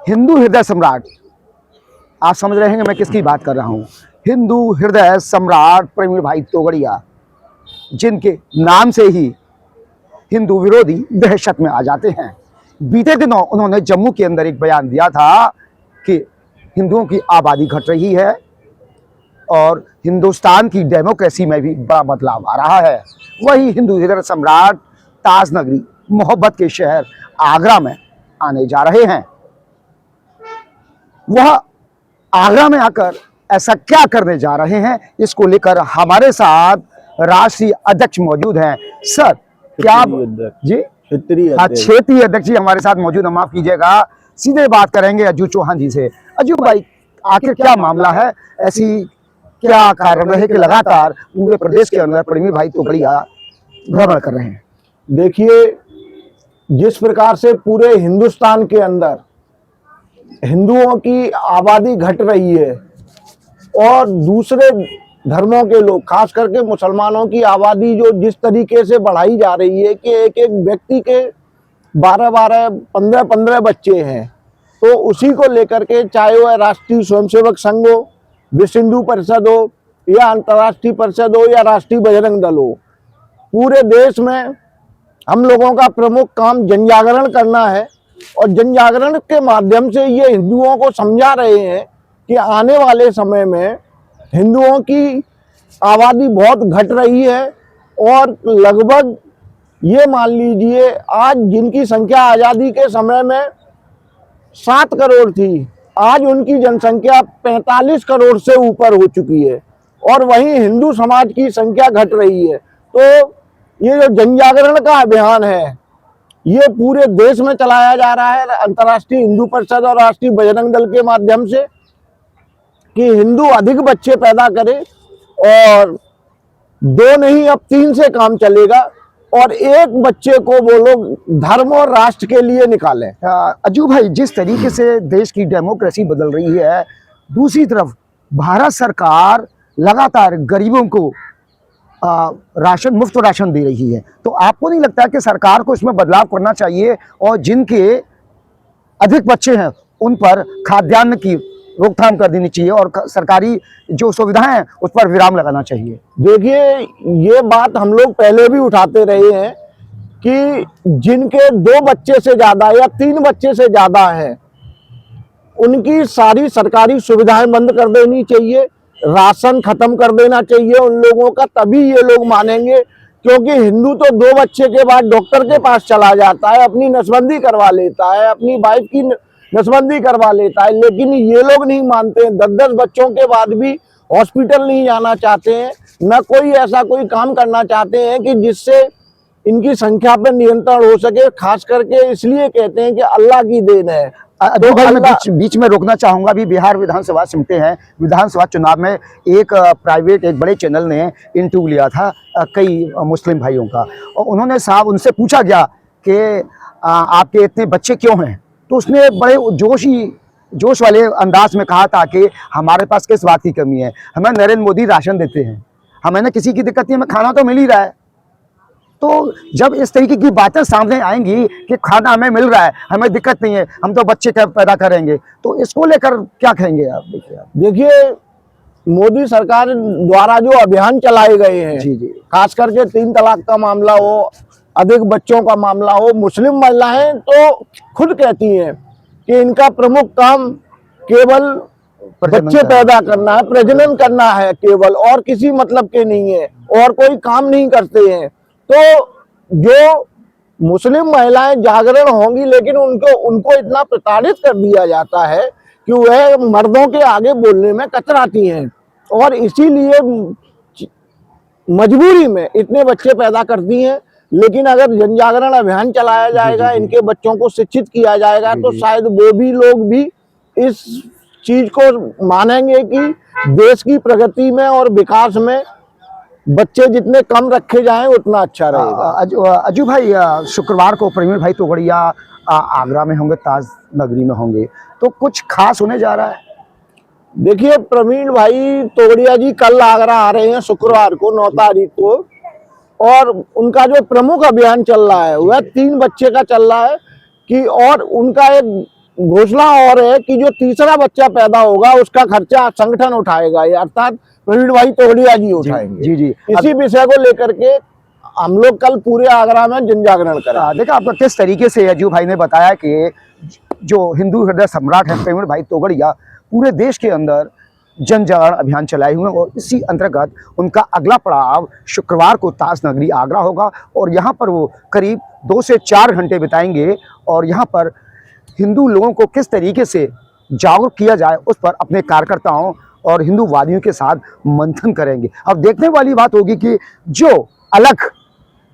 हिंदू हृदय सम्राट, आप समझ रहे हैं मैं किसकी बात कर रहा हूं। हिंदू हृदय सम्राट प्रवीण भाई तोगड़िया, जिनके नाम से ही हिंदू विरोधी दहशत में आ जाते हैं। बीते दिनों उन्होंने जम्मू के अंदर एक बयान दिया था कि हिंदुओं की आबादी घट रही है और हिंदुस्तान की डेमोक्रेसी में भी बड़ा बदलाव आ रहा है। वही हिंदू हृदय सम्राट ताज नगरी, मोहब्बत के शहर आगरा में आने जा रहे हैं। वह आगरा में आकर ऐसा क्या करने जा रहे हैं, इसको लेकर हमारे साथ राष्ट्रीय अध्यक्ष मौजूद हैं। सर क्या जी क्षेत्रीय अध्यक्ष जी हमारे साथ मौजूद है, माफ कीजिएगा। सीधे बात करेंगे अज्जू चौहान जी से। अज्जू भाई, आखिर क्या मामला है, ऐसी क्या कारण है कि लगातार पूरे प्रदेश के अंदर प्रवीण भाई तोगड़िया भ्रमण कर रहे हैं? देखिए, जिस प्रकार से पूरे हिंदुस्तान के अंदर हिंदुओं की आबादी घट रही है और दूसरे धर्मों के लोग, खास करके मुसलमानों की आबादी जो जिस तरीके से बढ़ाई जा रही है कि एक एक व्यक्ति के 12-12, 15-15 बच्चे हैं, तो उसी को लेकर के चाहे वह राष्ट्रीय स्वयंसेवक संघ हो, विश्व हिंदू परिषद हो या अंतर्राष्ट्रीय परिषद हो या राष्ट्रीय बजरंग दल हो, पूरे देश में हम लोगों का प्रमुख काम जन जागरण करना है। और जन जागरण के माध्यम से ये हिंदुओं को समझा रहे हैं कि आने वाले समय में हिंदुओं की आबादी बहुत घट रही है और लगभग ये मान लीजिए आज जिनकी संख्या आज़ादी के समय में 7 करोड़ थी, आज उनकी जनसंख्या 45 करोड़ से ऊपर हो चुकी है और वहीं हिंदू समाज की संख्या घट रही है। तो ये जो जन जागरण का अभियान है ये पूरे देश में चलाया जा रहा है अंतर्राष्ट्रीय हिंदू परिषद और राष्ट्रीय बजरंग दल के माध्यम से, कि हिंदू अधिक बच्चे पैदा करें और 2 नहीं अब 3 से काम चलेगा और एक बच्चे को वो लोग धर्म और राष्ट्र के लिए निकालें। अज्जू भाई, जिस तरीके से देश की डेमोक्रेसी बदल रही है, दूसरी तरफ भारत सरकार लगातार गरीबों को राशन, मुफ्त राशन दे रही है, तो आपको नहीं लगता कि सरकार को इसमें बदलाव करना चाहिए और जिनके अधिक बच्चे हैं उन पर खाद्यान्न की रोकथाम कर देनी चाहिए और सरकारी जो सुविधाएं हैं उस पर विराम लगाना चाहिए? देखिए, ये बात हम लोग पहले भी उठाते रहे हैं कि जिनके 2 बच्चे से ज़्यादा या 3 बच्चे से ज़्यादा हैं उनकी सारी सरकारी सुविधाएं बंद कर देनी चाहिए, राशन खत्म कर देना चाहिए उन लोगों का, तभी ये लोग मानेंगे। क्योंकि हिंदू तो 2 बच्चे के बाद डॉक्टर के पास चला जाता है, अपनी नसबंदी करवा लेता है, अपनी वाइफ की नसबंदी करवा लेता है, लेकिन ये लोग नहीं मानते हैं। 10-10 बच्चों के बाद भी हॉस्पिटल नहीं जाना चाहते हैं, न कोई ऐसा कोई काम करना चाहते हैं कि जिससे इनकी संख्या पर नियंत्रण हो सके। खास करके इसलिए कहते हैं कि अल्लाह की देन है। तो भाई मैं बीच में रोकना चाहूंगा। अभी बिहार विधानसभा सुनते हैं, विधानसभा चुनाव में एक प्राइवेट, एक बड़े चैनल ने इंटरव्यू लिया था कई मुस्लिम भाइयों का, और उन्होंने साहब उनसे पूछा गया कि आपके इतने बच्चे क्यों हैं, तो उसने बड़े जोश वाले अंदाज में कहा था कि हमारे पास किस बात की कमी है, हमें नरेंद्र मोदी राशन देते हैं, हमें ना किसी की दिक्कत नहीं, हमें खाना तो मिल ही रहा है। तो जब इस तरीके की बातें सामने आएंगी कि खाना हमें मिल रहा है, हमें दिक्कत नहीं है, हम तो बच्चे पैदा करेंगे, तो इसको लेकर क्या कहेंगे आप? देखिए, मोदी सरकार द्वारा जो अभियान चलाए गए हैं, जी जी, खास करके 3 तलाक का मामला हो, अधिक बच्चों का मामला हो, मुस्लिम महिलाएं तो खुद कहती हैं कि इनका प्रमुख काम केवल बच्चे पैदा करना है, प्रजनन करना है केवल, और किसी मतलब के नहीं है, और कोई काम नहीं करते हैं। तो जो मुस्लिम महिलाएं जागरण होंगी, लेकिन उनको इतना प्रताड़ित कर दिया जाता है कि वह मर्दों के आगे बोलने में कतराती हैं और इसीलिए मजबूरी में इतने बच्चे पैदा करती हैं। लेकिन अगर जन जागरण अभियान चलाया जाएगा, इनके बच्चों को शिक्षित किया जाएगा, तो शायद वो भी लोग भी इस चीज को मानेंगे कि देश की प्रगति में और विकास में बच्चे जितने कम रखे जाएं उतना अच्छा रहेगा। अज्जू भाई, शुक्रवार को प्रवीण भाई तोगड़िया आगरा में होंगे, ताज नगरी में होंगे, तो कुछ खास होने जा रहा है? देखिए, प्रवीण भाई तोगड़िया जी कल आगरा आ रहे हैं शुक्रवार को 9 तारीख को, और उनका जो प्रमुख अभियान चल रहा है वह 3 बच्चे का चल रहा है कि, और उनका एक घोषणा और है कि जो तीसरा बच्चा पैदा होगा उसका खर्चा संगठन उठाएगा, ये अर्थात प्रवीण भाई तोगड़िया जी उठाएंगे। जी जी। इसी विषय को लेकर के हम लोग कल पूरे आगरा में जन जागरण करा। देखा आपका किस तरीके से अज्जू भाई ने बताया कि जो हिंदू हृदय सम्राट है प्रवीण भाई तोगड़िया पूरे देश के अंदर जन जागरण अभियान चलाए हुए हैं और इसी अंतर्गत उनका अगला पड़ाव शुक्रवार को ताज नगरी आगरा होगा और यहाँ पर वो करीब 2 से 4 घंटे बिताएंगे और यहाँ पर हिंदू लोगों को किस तरीके से जागरूक किया जाए उस पर अपने कार्यकर्ताओं और हिंदूवादियों के साथ मंथन करेंगे। अब देखने वाली बात होगी कि जो अलग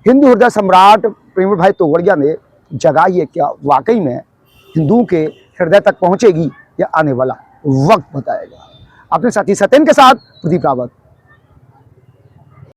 हिंदू हृदय सम्राट प्रवीण भाई तोगड़िया ने जगाई है क्या वाकई में हिंदुओं के हृदय तक पहुंचेगी या आने वाला वक्त बताएगा। अपने साथी सत्यन के साथ प्रदीप रावत।